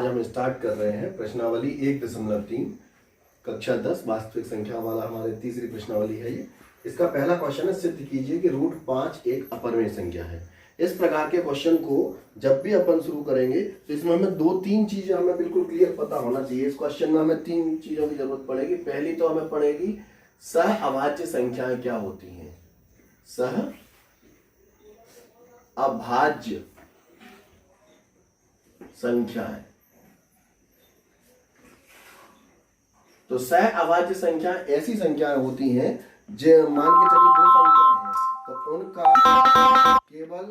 आज हम स्टार्ट कर रहे हैं प्रश्नावली 1.3 कक्षा 10 वास्तविक संख्या वाला हमारे तीसरी प्रश्नावली है ये। इसका पहला क्वेश्चन है, सिद्ध कीजिए कि √5 एक अपरिमेय संख्या है। इस प्रकार के क्वेश्चन को जब भी अपन शुरू करेंगे तो इसमें हमें 2-3 चीजें हमें बिल्कुल क्लियर पता होना चाहिए। इस क्वेश्चन में हमें 3 चीजों की जरूरत पड़ेगी। पहली तो हमें पड़ेगी सह अभाज्य संख्याएं क्या होती हैं। सह अभाज्य संख्याएं, तो सह अभाज्य संख्या ऐसी संख्याएं होती हैं जो मान के चलिए 2 संख्याएं हैं तो उनका केवल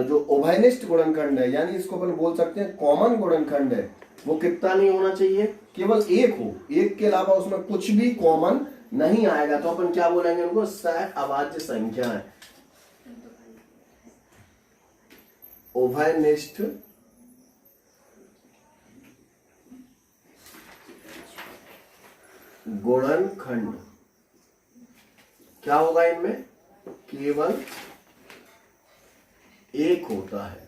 जो उभयनिष्ठ गुणनखंड है, यानी इसको अपन बोल सकते हैं कॉमन गुणनखंड है, वो कितना नहीं होना चाहिए, केवल एक हो। एक के अलावा उसमें कुछ भी कॉमन नहीं आएगा तो अपन क्या बोलेंगे उनको, सह अभाज्य संख्याएं। उभयनिष्ठ गुणनखंड क्या होगा, इनमें केवल एक होता है,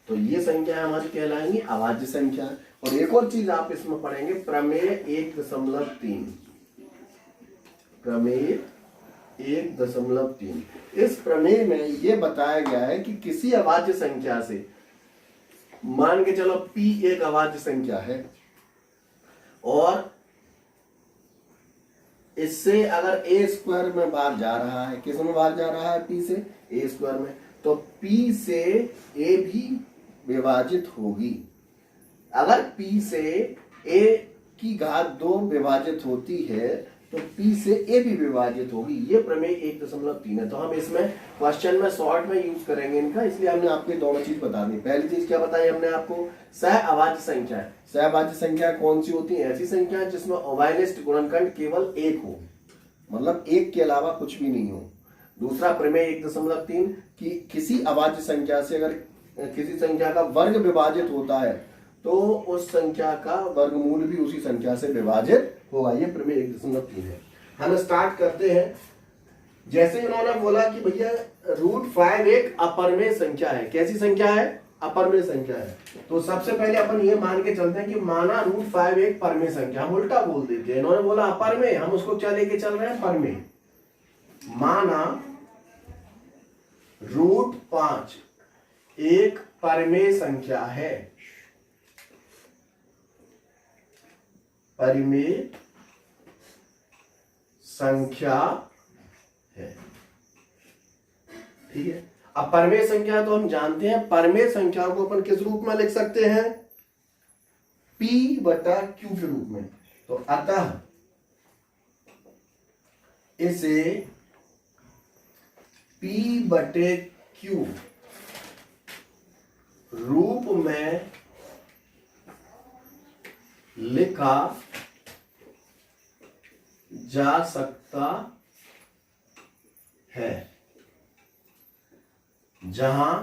तो ये संख्या हमारी कहलाएंगी अभाज्य संख्या। और एक और चीज आप इसमें पढ़ेंगे, प्रमेय 1.3। प्रमेय 1.3। इस प्रमेय में यह बताया गया है कि किसी अभाज्य संख्या से, मान के चलो p एक अभाज्य संख्या है और इससे अगर a स्क्वायर में बाहर जा रहा है, किस में बाहर जा रहा है, p से a स्क्वायर में, तो p से a भी विभाजित होगी। अगर p से a की घात 2 विभाजित होती है तो p से a भी विभाजित होगी। ये प्रमेय 1.3 है। तो हम इसमें क्वेश्चन में शॉर्ट में यूज करेंगे इनका, इसलिए हमने आपको दोनों चीज बता दी। पहली चीज क्या बताई हमने आपको, सह अभाज्य संख्या है। सह अभाज्य संख्या कौन सी होती है, ऐसी संख्या जिसमें उभयनिष्ठ गुणनखंड केवल एक हो, मतलब एक के अलावा कुछ भी नहीं हो। दूसरा प्रमेय 1.3 कि किसी अभाज्य संख्या से अगर किसी संख्या का वर्ग विभाजित होता है तो उस संख्या का वर्गमूल भी उसी संख्या से विभाजित होगा। ये प्रमेय 1.3 है। हम स्टार्ट करते हैं। जैसे इन्होंने बोला कि भैया √5 एक अपरिमेय संख्या है। कैसी संख्या है, अपरिमेय संख्या है। तो सबसे पहले अपन ये मान के चलते हैं कि माना √5 एक परिमेय संख्या। हम उल्टा बोल देते हैं, इन्होंने बोला अपरिमेय, हम उसको क्या लेके चल रहे हैं, परिमेय। माना √5 एक परिमेय संख्या है, परिमेय संख्या है, ठीक है। अब परिमेय संख्या तो हम जानते हैं, परिमेय संख्या को अपन किस रूप में लिख सकते हैं, p/q के रूप में। तो अतः इसे p/q रूप में लिखा जा सकता है, जहां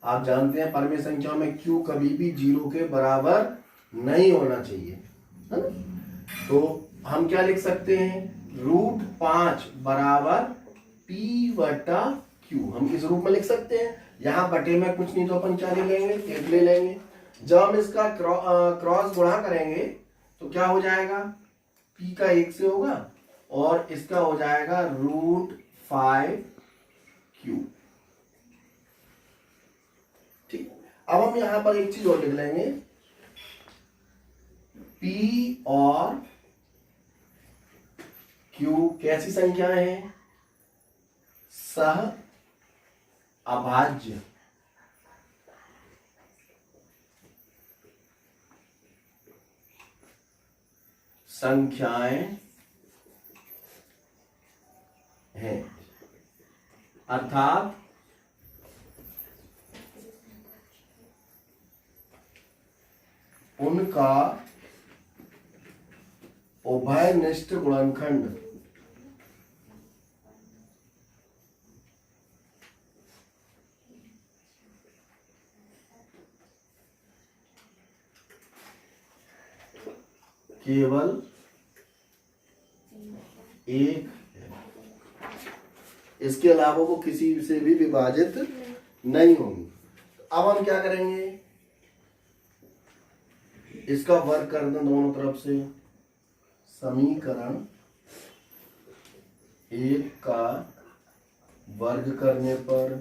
आप जानते हैं परिमेय संख्या में q कभी भी 0 के बराबर नहीं होना चाहिए, है ना। तो हम क्या लिख सकते हैं, √5 बराबर p/q, हम इस रूप में लिख सकते हैं। यहां बटे में कुछ नहीं तो अपन क्या ले लेंगे, 1 ले लेंगे। जब हम इसका क्रॉस गुणा करेंगे तो क्या हो जाएगा, p का 1 से होगा और इसका हो जाएगा √5q। ठीक, अब हम यहां पर एक चीज और लिख लेंगे, p और q कैसी संख्याएं हैं, सह अभाज्य संख्याएं हैं, अर्थात उनका उभयनिष्ठ गुणनखंड केवल एक है, इसके अलावा वो किसी से भी विभाजित नहीं होंगी। अब हम क्या करेंगे, इसका वर्ग कर दें दोनों तरफ से। समीकरण 1 का वर्ग करने पर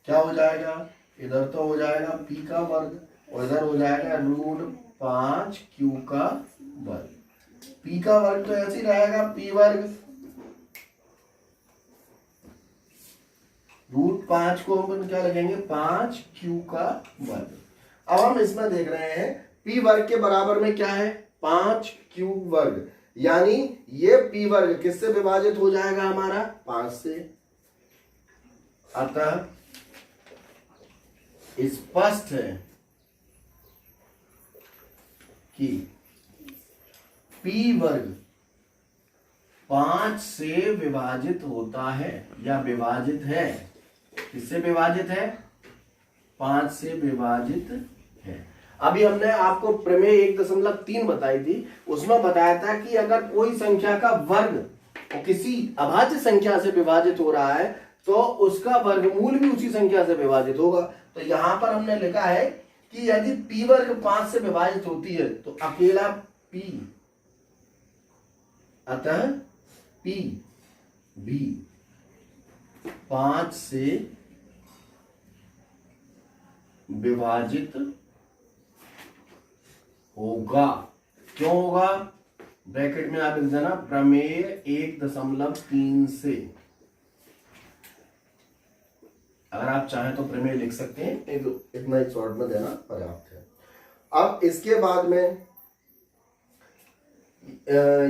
क्या हो जाएगा, इधर तो हो जाएगा p का वर्ग और इधर हो जाएगा √5q का वर्ग। p का वर्ग तो ऐसे ही रहेगा p वर्ग, √5 को अपन क्या लिखेंगे 5q का वर्ग। अब हम इसमें देख रहे हैं p वर्ग के बराबर में क्या है 5q वर्ग, यानी ये p वर्ग किससे विभाजित हो जाएगा हमारा 5 से। अतः स्पष्ट है कि p वर्ग 5 से विभाजित होता है या विभाजित है। किससे विभाजित है 5 से विभाजित है। अभी हमने आपको प्रमेय 1.3 बताई थी, उसमें बताया था कि अगर कोई संख्या का वर्ग किसी अभाज्य संख्या से विभाजित हो रहा है तो उसका वर्गमूल भी उसी संख्या से विभाजित होगा। तो यहां पर हमने लिखा है कि यदि p वर्ग 5 से विभाजित होती है तो अकेला p, अतः p भी 5 से विभाजित होगा। क्यों होगा, ब्रैकेट में आप लिख देना प्रमेय 1.3 से। अगर आप चाहें तो प्रमेय लिख सकते हैं, इतना ही शॉर्ट में देना पर्याप्त है। अब इसके बाद में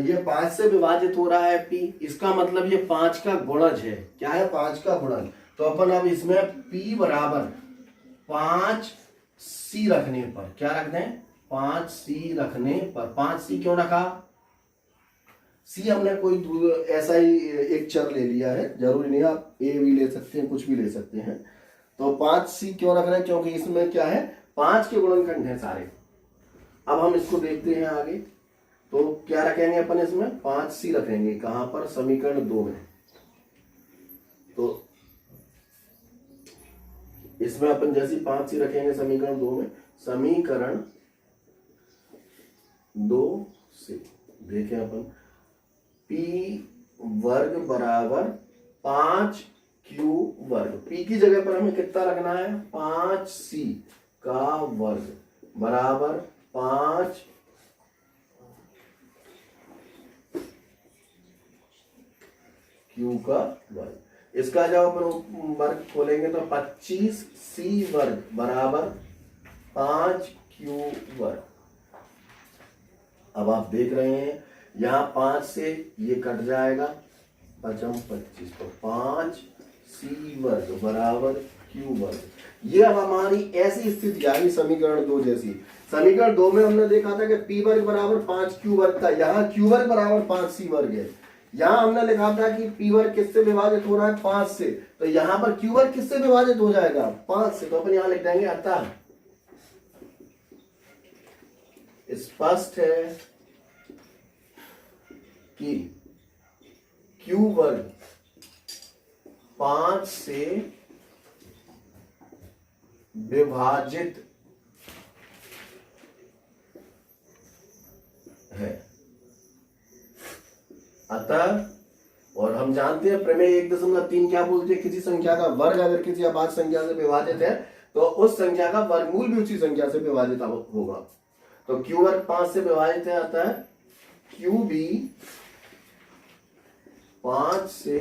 ये 5 से विभाजित हो रहा है p, इसका मतलब ये 5 का गुणज है। क्या है 5 का गुणज। तो अपन अब इसमें p बराबर 5c रखने पर क्या रख दें 5c रखने पर, 5c क्यों रखा, c हमने कोई ऐसा ही एक चर ले लिया है, जरूरी नहीं आप a भी ले सकते हैं, कुछ भी ले सकते हैं। तो 5c क्यों रख रहे हैं, क्योंकि इसमें क्या है 5 के गुणनखंड हैं सारे। अब हम इसको देखते हैं आगे, तो क्या रखेंगे अपन इसमें 5c रखेंगे। कहां पर, समीकरण 2 में। तो इसमें अपन जैसी 5c रखेंगे समीकरण 2 में, समीकरण 2 से देखें अपन p वर्ग बराबर 5q वर्ग। p की जगह पर हमें कितना रखना है 5c का वर्ग बराबर 5 q का वर्ग। इसका जब अपन वर्ग खोलेंगे तो 25c वर्ग बराबर 5q वर्ग। अब आप देख रहे हैं यहां 5 से ये कट जाएगा, 25, तो 5c वर्ग बराबर q वर्ग। ये अब हमारी ऐसी स्थिति आ गई समीकरण 2 जैसी। समीकरण 2 में हमने देखा था कि p वर्ग बराबर 5q वर्ग था, यहाँ q वर्ग बराबर 5c वर्ग है। यहां हमने लिखा था कि p वर्ग किससे विभाजित हो रहा है 5 से, तो यहां पर q वर्ग किससे विभाजित हो जाएगा 5 से। तो अपन यहां लिख देंगे अतः स्पष्ट है कि q वर्ग 5 से विभाजित है। अतः, और हम जानते हैं प्रमेय 1.3 क्या बोलते हैं, किसी संख्या का वर्ग अगर किसी अभाज्य संख्या से विभाजित है तो उस संख्या का वर्गमूल भी उसी संख्या से विभाजित होगा। तो q वर्ग 5 से विभाजित है, अतः q भी 5 से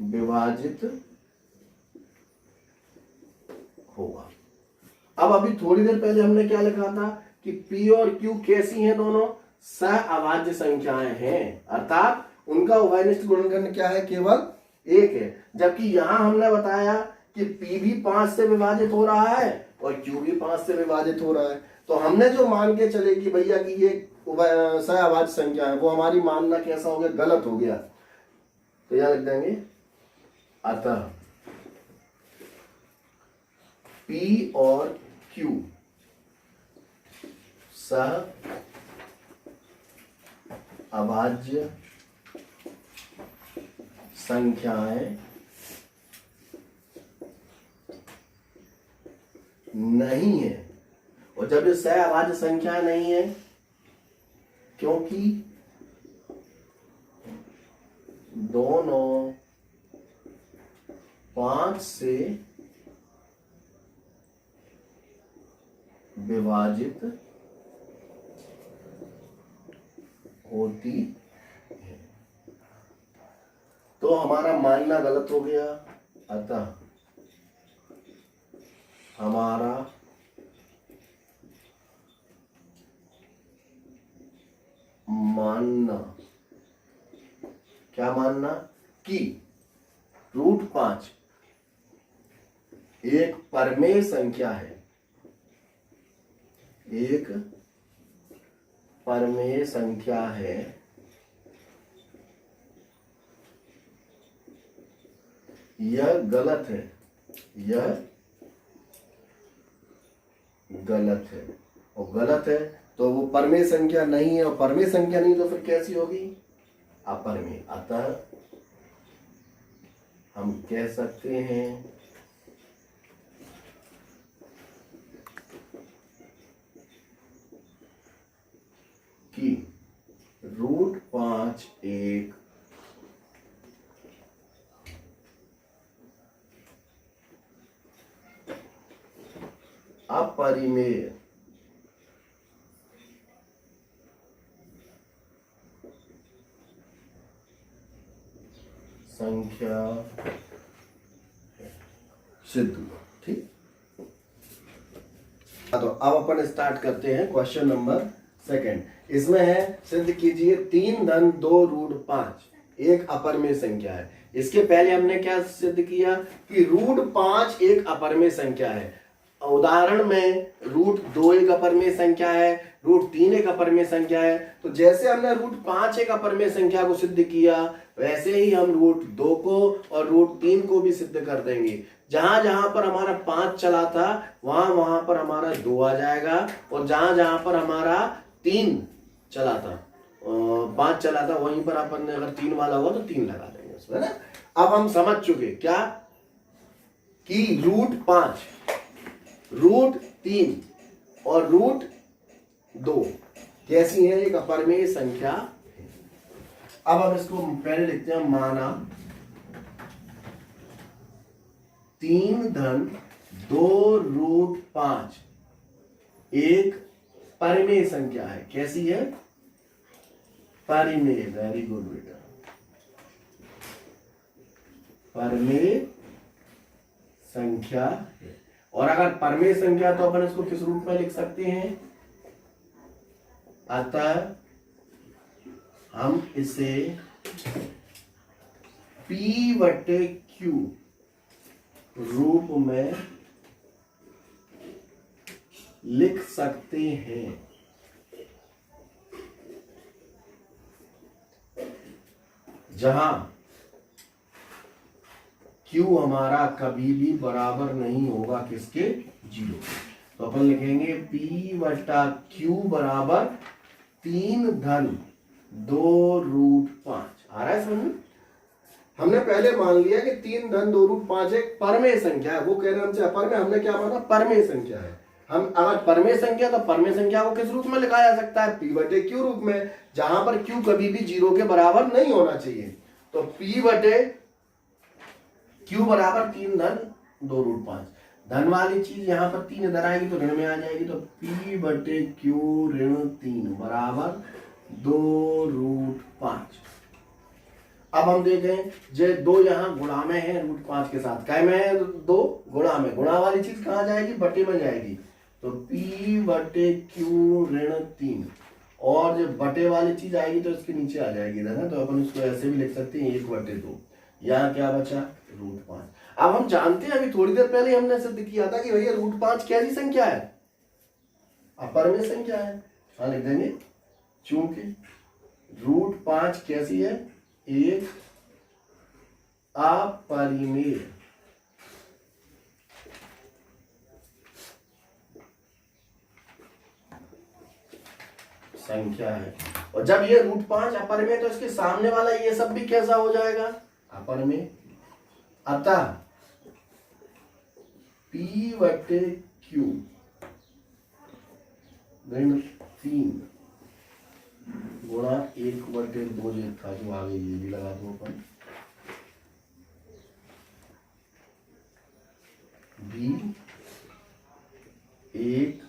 विभाजित होगा। अब अभी थोड़ी देर पहले हमने क्या लिखा था कि p और q कैसी हैं, दोनों सहअभाज्य संख्याएं हैं, अर्थात उनका उभयनिष्ठ गुणनखंड क्या है केवल 1 है। जबकि यहां हमने बताया कि p भी 5 से विभाजित हो रहा है और q भी 5 से विभाजित हो रहा है। तो हमने जो मान के चले कि भैया कि ये सहअभाज्य संख्या है, वो हमारी मानना कैसा हो गया, गलत हो गया। तो यहां लिख देंगे अतः p और q अभाज्य संख्याएं नहीं है। और जब ये सहअभाज्य संख्या नहीं है, क्योंकि दोनों 5 से विभाजित होती है, तो हमारा मानना गलत हो गया। अतः हमारा मानना, क्या मानना, कि √5 एक परमेय संख्या है, एक परमेय संख्या है, यह गलत है, यह गलत है। और गलत है तो वो परमेय संख्या नहीं है, और परमेय संख्या नहीं तो फिर कैसी होगी, अपरमेय। अतः हम कह सकते हैं कि √5 एक अपरिमेय संख्या सिद्ध हुआ। ठीक, तो अब अपन स्टार्ट करते हैं क्वेश्चन नंबर 2। इसमें है सिद्ध कीजिए 3 धन 2 √5 एक अपरिमेय संख्या है। इसके पहले हमने क्या सिद्ध किया कि √5 एक अपरिमेय संख्या है। उदाहरण में √2 एक अपरिमेय संख्या है, √3 एक अपरिमेय संख्या है। तो जैसे हमने √5 एक अपरिमेय संख्या को सिद्ध किया, वैसे ही हम √2 को और √3 को भी सिद्ध कर देंगे। जहां जहां पर हमारा 5 चला था वहां वहां पर हमारा 2 आ जाएगा, और जहां जहां पर हमारा 3 चला था, 5 चला था, वहीं पर अपन ने अगर 3 वाला हुआ तो 3 लगा देंगे उसमें ना। अब हम समझ चुके क्या कि √5 √3 और √2 कैसी है, एक अपरिमेय संख्या है। अब हम इसको पहले लिखते हैं, माना 3 धन 2 √5 एक परिमेय संख्या है। कैसी है, परिमेय। वेरी गुड बेटा, परिमेय संख्या है। और अगर परमेय संख्या तो अपन इसको किस रूप में लिख सकते हैं, अतः हम इसे P/Q रूप में लिख सकते हैं, जहां Q हमारा कभी भी बराबर नहीं होगा किसके, 0। तो अपन लिखेंगे P/Q बराबर 3 धन 2 √5। आ रहा है समझ में। हमने पहले मान लिया कि 3 धन 2 √5 एक परमेय संख्या है। वो कह रहे हैं हमसे अपरमेय, हमने क्या माना, परमेय संख्या है। हम अगर परमेय संख्या, तो परमेय संख्या को किस रूप में लिखा जा सकता है, P/Q रूप में, जहां पर Q कभी भी 0 के बराबर नहीं होना चाहिए। तो P/Q बराबर 3 धन 2 √5। धन वाली चीज यहां पर 3 इधर आएगी तो ऋण में आ जाएगी। तो P/Q -3 बराबर 2 √5। अब हम देखें, जे 2 यहाँ गुणा में है √5 के साथ, काय में है, 2 गुणा में। गुणा वाली चीज कहां जाएगी, बटे में जाएगी। तो P/Q -3, और जब बटे वाली चीज आएगी तो इसके नीचे आ जाएगी इधर, तो अपन इसको ऐसे भी लिख सकते हैं 1/2। यहाँ क्या बचा, √5। अब हम जानते हैं, अभी थोड़ी देर पहले हमने सिद्ध किया था कि भैया √5 कैसी संख्या है, अपरिमेय संख्या है। हाँ लिख देंगे, चूंकि √5 कैसी है, एक अपरिमेय संख्या है। और जब ये √5 अपर में, तो इसके सामने वाला ये सब भी कैसा हो जाएगा, अपर में। अतः P/Q ऋण 3 गुणा 1/2 जो था, जो आगे ये भी लगा दो अपन, भी एक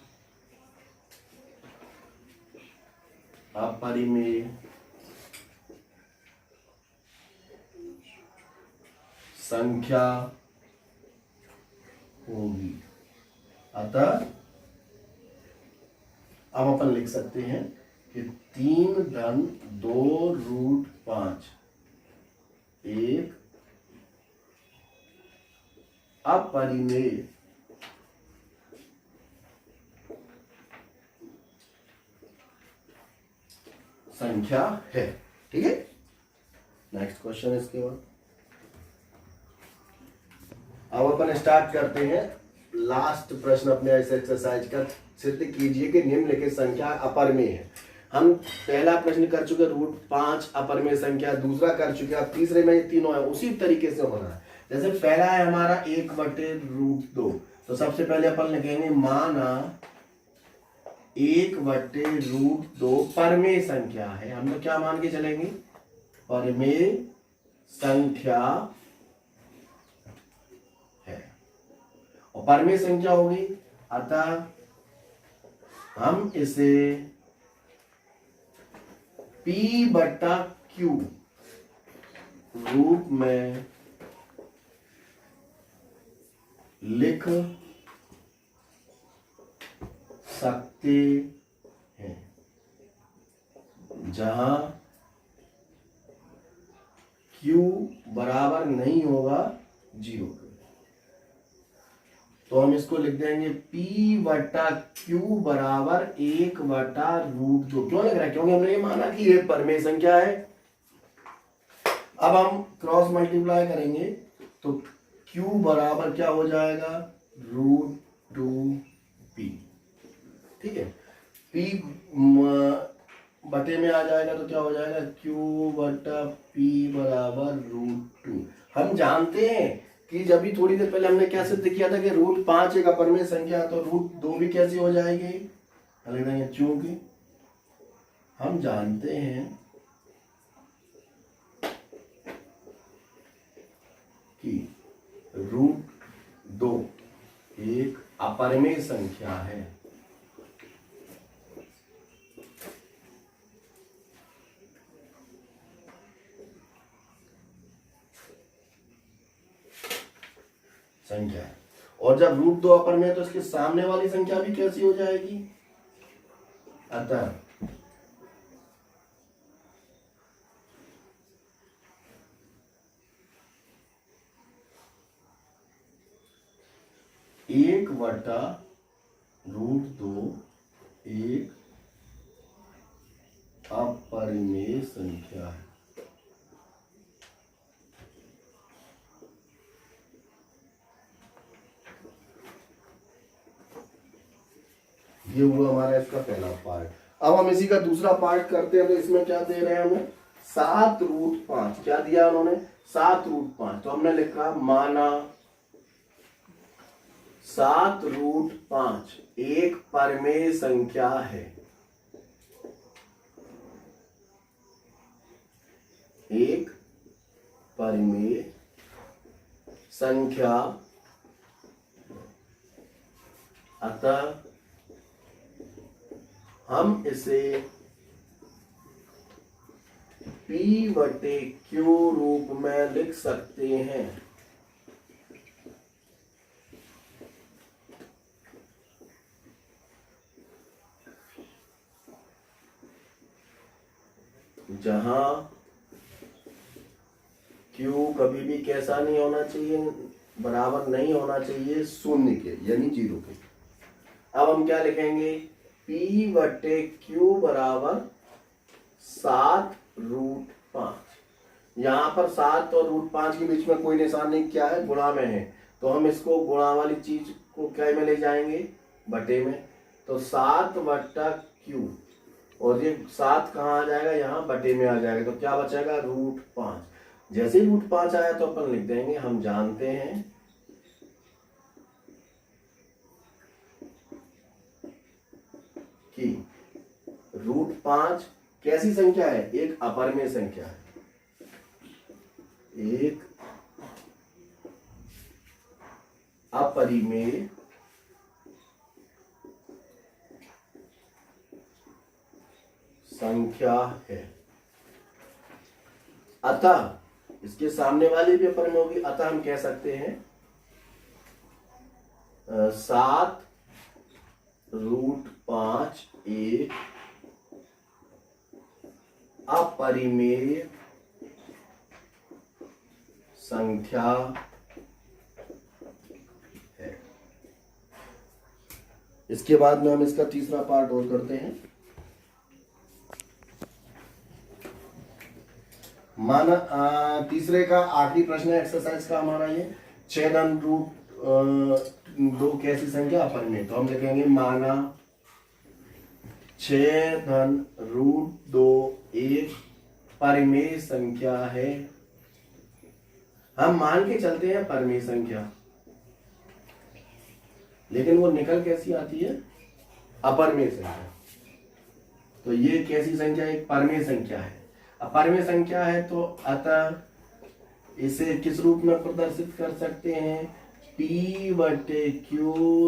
अपरिमेय संख्या होगी। अतः अब अपन लिख सकते हैं कि 3-2√5 एक अपरिमेय संख्या है। ठीक है, नेक्स्ट क्वेश्चन इसके बाद। अब अपन स्टार्ट करते हैं लास्ट प्रश्न अपने इस एक्सरसाइज का। सिद्ध कीजिए कि निम्नलिखित संख्या अपरिमेय है। हम पहला प्रश्न कर चुके √5 अपरिमेय संख्या, दूसरा कर चुके, अब तीसरे में ये तीनों है, उसी तरीके से होना है। जैसे पहला है हमारा 1/√2, तो सबसे पहले अपन लिखेंगे माना 1/√2 परमेय संख्या है। हम लोग क्या मान के चलेंगे, परमेय संख्या है, और परमेय संख्या होगी। अतः हम इसे P/Q रूप में लिख सकते हैं, जहां Q बराबर नहीं होगा 0 के। तो हम इसको लिख देंगे P/Q बराबर 1/√2। क्यों लिख रहा है, क्योंकि हमने ये माना कि ये परमेय संख्या है। अब हम क्रॉस मल्टीप्लाई करेंगे तो Q बराबर क्या हो जाएगा, √2P। ठीक है, P बटे में आ जाएगा तो क्या हो जाएगा, Q/P बराबर √2। हम जानते हैं कि जब भी थोड़ी देर पहले हमने क्या सिद्ध किया था कि √5 एक अपरिमेय संख्या, तो √2 भी कैसी हो जाएगी, चूंकि हम जानते हैं कि √2 एक अपरिमेय संख्या है। संख्या है, और जब √2 अपरिमेय है तो इसके सामने वाली संख्या भी कैसी हो जाएगी। अतः एक बटा √2 एक अपरिमेय संख्या है। ये हुआ हमारा इसका पहला पार्ट। अब हम इसी का दूसरा पार्ट करते हैं। तो इसमें क्या दे रहे हैं हमें, 7√5। क्या दिया उन्होंने, 7√5। तो हमने लिखा माना 7√5 एक परमेय संख्या है। एक परमेय संख्या, अतः हम इसे P/Q रूप में लिख सकते हैं। जहां Q कभी भी कैसा नहीं होना चाहिए, बराबर नहीं होना चाहिए 0 के, यानी 0 के। अब हम क्या लिखेंगे, P/Q बराबर 7√5। यहां पर 7 और √5 के बीच में कोई निशान नहीं, क्या है, गुणा में है। तो हम इसको गुणा वाली चीज को क्या में ले जाएंगे, बटे में। तो 7/Q और ये 7 कहाँ आ जाएगा, यहाँ बटे में आ जाएगा, तो क्या बचेगा √5। जैसे ही √5 आया तो अपन लिख देंगे हम जानते हैं कि √5 कैसी संख्या है, एक अपरिमेय संख्या है, एक अपरिमेय संख्या है। अतः इसके सामने वाली भी अपरिमेय होगी, अतः हम कह सकते हैं 7√5 एक अपरिमेय संख्या है। इसके बाद में हम इसका तीसरा पार्ट और करते हैं। माना तीसरे का आखिरी प्रश्न है एक्सरसाइज का हमारा ये 6√2 कैसी संख्या अपरिमेय, तो हम लिखेंगे माना 6√2 एक परिमेय संख्या है। हम मान के चलते हैं परिमेय संख्या, लेकिन वो निकल कैसी आती है, अपरिमेय संख्या। तो ये कैसी संख्या, एक परिमेय संख्या है। अपरिमेय संख्या है तो अतः इसे किस रूप में प्रदर्शित कर सकते हैं, P/Q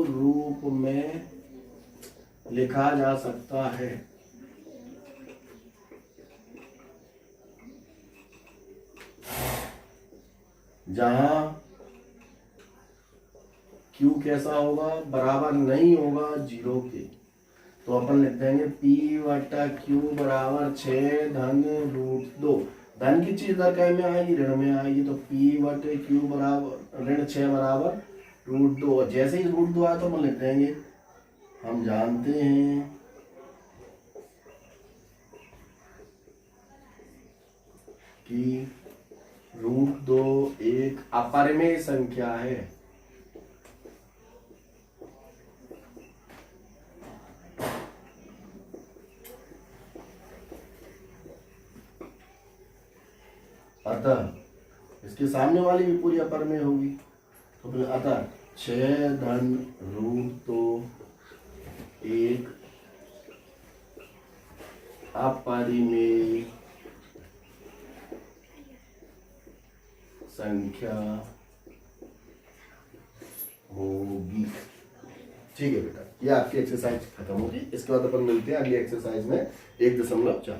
रूप में लिखा जा सकता है। जहां Q कैसा होगा, बराबर नहीं होगा 0 के, तो अपन लिख देंगे P/Q बराबर 6 धन √2। धन की चीज इधर क्या में आएगी, ऋण में आएगी, तो P/Q बराबर ऋण 6 बराबर √2। जैसे ही √2 आया तो अपन लिख देंगे हम जानते हैं कि √2 एक अपरिमेय संख्या है। अतः इसके सामने वाली भी पूरी अपरिमेय होगी, तो फिर अतः 6 धन √2 एक अपरिमेय संख्या होगी। ठीक है बेटा, ये आपकी एक्सरसाइज खत्म होगी। इसके बाद अपन मिलते हैं अगली एक्सरसाइज में 1.4।